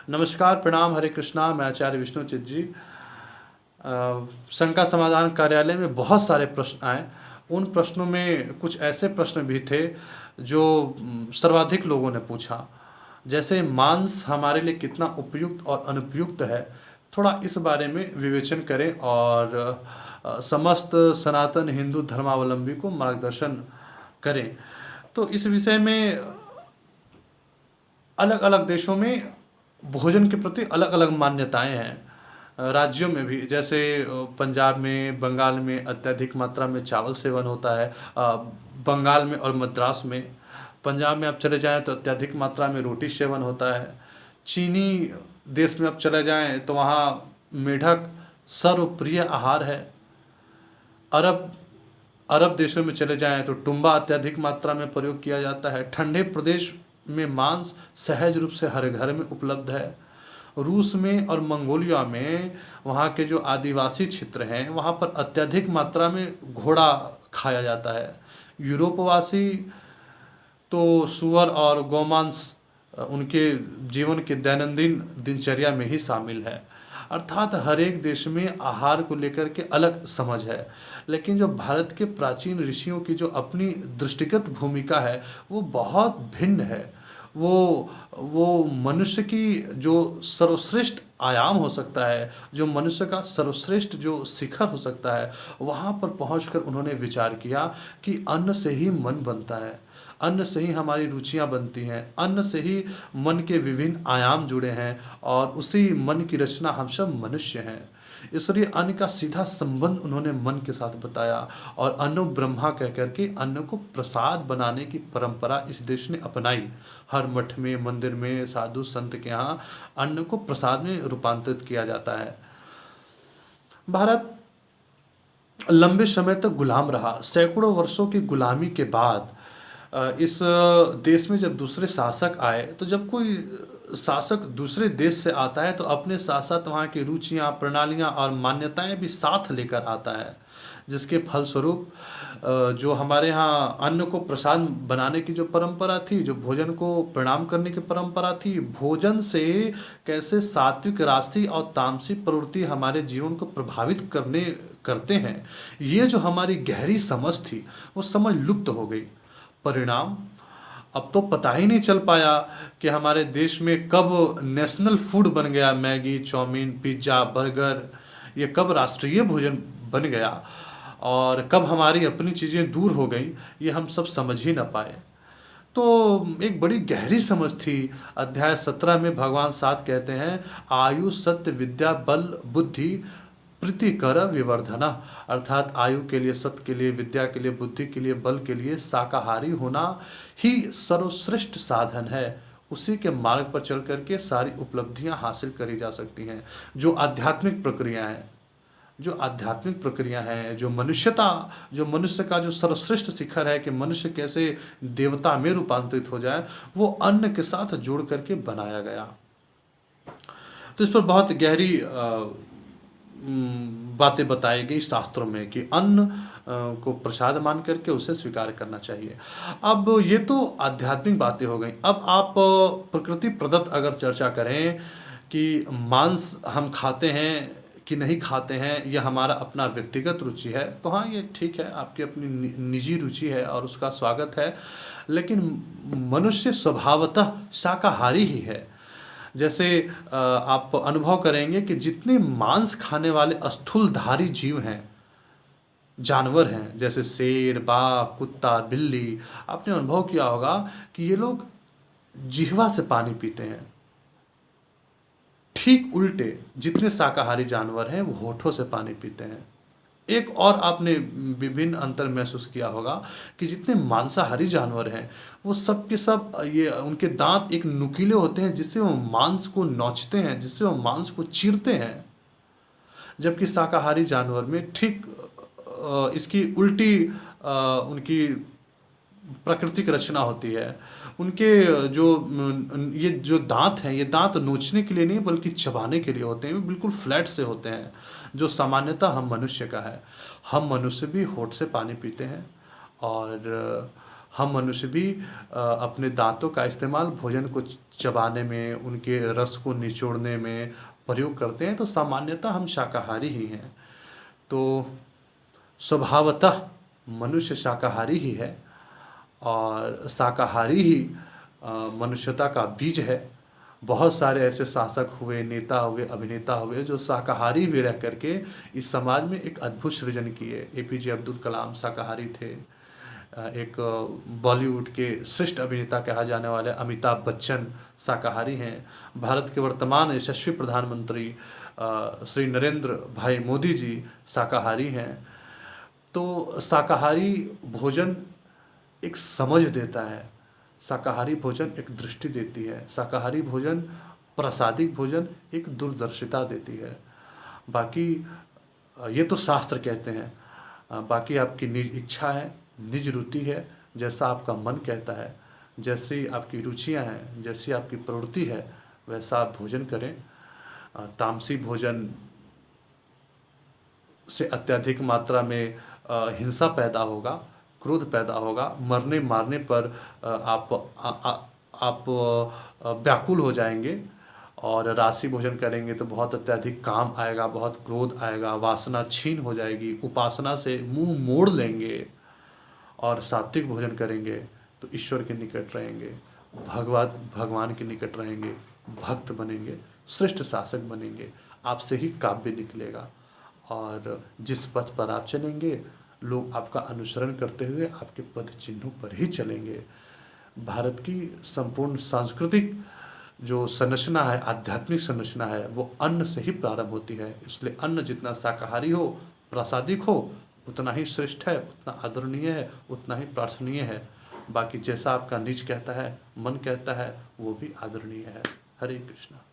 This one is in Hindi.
नमस्कार, प्रणाम, हरे कृष्णा। मैं आचार्य विष्णुचित जी। शंका समाधान कार्यालय में बहुत सारे प्रश्न आए। उन प्रश्नों में कुछ ऐसे प्रश्न भी थे जो सर्वाधिक लोगों ने पूछा। जैसे मांस हमारे लिए कितना उपयुक्त और अनुपयुक्त है, थोड़ा इस बारे में विवेचन करें और समस्त सनातन हिंदू धर्मावलंबी को मार्गदर्शन करें। तो इस विषय में अलग अलग देशों में भोजन के प्रति अलग अलग मान्यताएं हैं। राज्यों में भी, जैसे पंजाब में, बंगाल में अत्यधिक मात्रा में चावल सेवन होता है। बंगाल में और मद्रास में। पंजाब में आप चले जाएं तो अत्यधिक मात्रा में रोटी सेवन होता है। चीनी देश में आप चले जाएं तो वहाँ मेढक सर्वप्रिय आहार है। अरब अरब देशों में चले जाएं तो टुम्बा अत्यधिक मात्रा में प्रयोग किया जाता है। ठंडे प्रदेश में मांस सहज रूप से हर घर में उपलब्ध है। रूस में और मंगोलिया में, वहाँ के जो आदिवासी क्षेत्र हैं, वहाँ पर अत्यधिक मात्रा में घोड़ा खाया जाता है। यूरोपवासी तो सुअर और गौमांस उनके जीवन के दैनंदिन दिनचर्या में ही शामिल है। अर्थात हर एक देश में आहार को लेकर के अलग समझ है। लेकिन जो भारत के प्राचीन ऋषियों की जो अपनी दृष्टिगत भूमिका है वो बहुत भिन्न है। वो मनुष्य की जो सर्वश्रेष्ठ आयाम हो सकता है, जो मनुष्य का सर्वश्रेष्ठ जो शिखर हो सकता है, वहाँ पर पहुँचकर उन्होंने विचार किया कि अन्न से ही मन बनता है, अन्न से ही हमारी रुचियाँ बनती हैं, अन्न से ही मन के विभिन्न आयाम जुड़े हैं और उसी मन की रचना हम सब मनुष्य हैं। इसलिए अन्न का सीधा संबंध उन्होंने मन के साथ बताया और अन्नो ब्रह्मा कह करके अन्न को प्रसाद बनाने की परंपरा इस देश ने अपनाई। हर मठ में, मंदिर में, साधु संत के यहाँ अन्न को प्रसाद में रूपांतरित किया जाता है। भारत लंबे समय तक गुलाम रहा। सैकड़ों वर्षों की गुलामी के बाद इस देश में जब दूसरे शासक आए, तो जब कोई शासक दूसरे देश से आता है तो अपने साथ साथ वहाँ की रुचियाँ, प्रणालियाँ और मान्यताएं भी साथ लेकर आता है, जिसके फलस्वरूप जो हमारे यहाँ अन्न को प्रसाद बनाने की जो परंपरा थी, जो भोजन को प्रणाम करने की परंपरा थी, भोजन से कैसे सात्विक, राजसी और तामसिक प्रवृत्ति हमारे जीवन को प्रभावित करते हैं, ये जो हमारी गहरी समझ थी, वो समझ लुप्त हो गई। परिणाम, अब तो पता ही नहीं चल पाया कि हमारे देश में कब नेशनल फूड बन गया मैगी, चाउमीन, पिज्ज़ा, बर्गर, ये कब राष्ट्रीय भोजन बन गया और कब हमारी अपनी चीज़ें दूर हो गई, ये हम सब समझ ही ना पाए। तो एक बड़ी गहरी समझ थी। अध्याय 17 में भगवान साथ कहते हैं, आयु सत्य विद्या बल बुद्धि प्रीतिकर विवर्धना। अर्थात आयु के लिए, सत्य के लिए, विद्या के लिए, बुद्धि के लिए, बल के लिए शाकाहारी होना ही सर्वश्रेष्ठ साधन है। उसी के मार्ग पर चल करके सारी उपलब्धियां हासिल करी जा सकती हैं। जो आध्यात्मिक प्रक्रिया है, जो मनुष्य का जो सर्वश्रेष्ठ शिखर है कि मनुष्य कैसे देवता में रूपांतरित हो जाए, वो अन्न के साथ जोड़ करके बनाया गया। तो इस पर बहुत गहरी बातें बताई गई शास्त्रों में कि अन्न को प्रसाद मान करके उसे स्वीकार करना चाहिए। अब ये तो आध्यात्मिक बातें हो गई। अब आप प्रकृति प्रदत्त अगर चर्चा करें कि मांस हम खाते हैं कि नहीं खाते हैं, यह हमारा अपना व्यक्तिगत रुचि है, तो हाँ, ये ठीक है, आपकी अपनी निजी रुचि है और उसका स्वागत है। लेकिन मनुष्य स्वभावतः शाकाहारी ही है। जैसे आप अनुभव करेंगे कि जितने मांस खाने वाले स्थूलधारी जीव हैं, जानवर हैं, जैसे शेर, बाघ, कुत्ता, बिल्ली, आपने अनुभव किया होगा कि ये लोग जिह्वा से पानी पीते हैं। ठीक उल्टे जितने शाकाहारी जानवर हैं वो होठों से पानी पीते हैं। एक और आपने विभिन्न अंतर महसूस किया होगा कि जितने मांसाहारी जानवर हैं वो सब के सब, ये उनके दांत एक नुकीले होते हैं जिससे वो मांस को नोचते हैं, जिससे वो मांस को चीरते हैं। जबकि शाकाहारी जानवर में ठीक इसकी उल्टी उनकी प्राकृतिक रचना होती है। उनके जो ये जो दांत हैं, ये दांत नोचने के लिए नहीं बल्कि चबाने के लिए होते हैं। ये बिल्कुल फ्लैट से होते हैं, जो सामान्यतः हम मनुष्य का है। हम मनुष्य भी होठ से पानी पीते हैं और हम मनुष्य भी अपने दाँतों का इस्तेमाल भोजन को चबाने में, उनके रस को निचोड़ने में प्रयोग करते हैं, तो सामान्यतः हम शाकाहारी ही हैं। तो स्वभावतः मनुष्य शाकाहारी ही है और शाकाहारी ही मनुष्यता का बीज है। बहुत सारे ऐसे शासक हुए, नेता हुए, अभिनेता हुए जो शाकाहारी भी रह करके इस समाज में एक अद्भुत सृजन किए। एपीजे अब्दुल कलाम शाकाहारी थे। एक बॉलीवुड के श्रेष्ठ अभिनेता कहा जाने वाले अमिताभ बच्चन शाकाहारी हैं। भारत के वर्तमान यशस्वी प्रधानमंत्री श्री नरेंद्र भाई मोदी जी शाकाहारी हैं। तो शाकाहारी भोजन एक समझ देता है, शाकाहारी भोजन एक दृष्टि देती है, शाकाहारी भोजन प्रासादिक भोजन एक दूरदर्शिता देती है। बाकी ये तो शास्त्र कहते हैं, बाकी आपकी निज इच्छा है, निज रुचि है, जैसा आपका मन कहता है, जैसी आपकी रुचियां हैं, जैसी आपकी प्रवृत्ति है, वैसा आप भोजन करें। तामसी भोजन से अत्यधिक मात्रा में हिंसा पैदा होगा, क्रोध पैदा होगा, मरने मारने पर आप व्याकुल हो जाएंगे। और राशि भोजन करेंगे तो बहुत अत्यधिक काम आएगा, बहुत क्रोध आएगा, वासना छीन हो जाएगी, उपासना से मुंह मोड़ लेंगे। और सात्विक भोजन करेंगे तो ईश्वर के निकट रहेंगे, भगवान के निकट रहेंगे, भक्त बनेंगे, श्रेष्ठ शासक बनेंगे, आपसे ही काव्य निकलेगा। और जिस पथ पर आप चलेंगे लोग आपका अनुसरण करते हुए आपके पद चिन्हों पर ही चलेंगे। भारत की संपूर्ण सांस्कृतिक जो संरचना है, आध्यात्मिक संरचना है, वो अन्न से ही प्रारंभ होती है। इसलिए अन्न जितना शाकाहारी हो, प्रासादिक हो, उतना ही श्रेष्ठ है, उतना आदरणीय है, उतना ही प्रार्थनीय है। बाकी जैसा आपका निज कहता है, मन कहता है, वो भी आदरणीय है। हरे कृष्णा।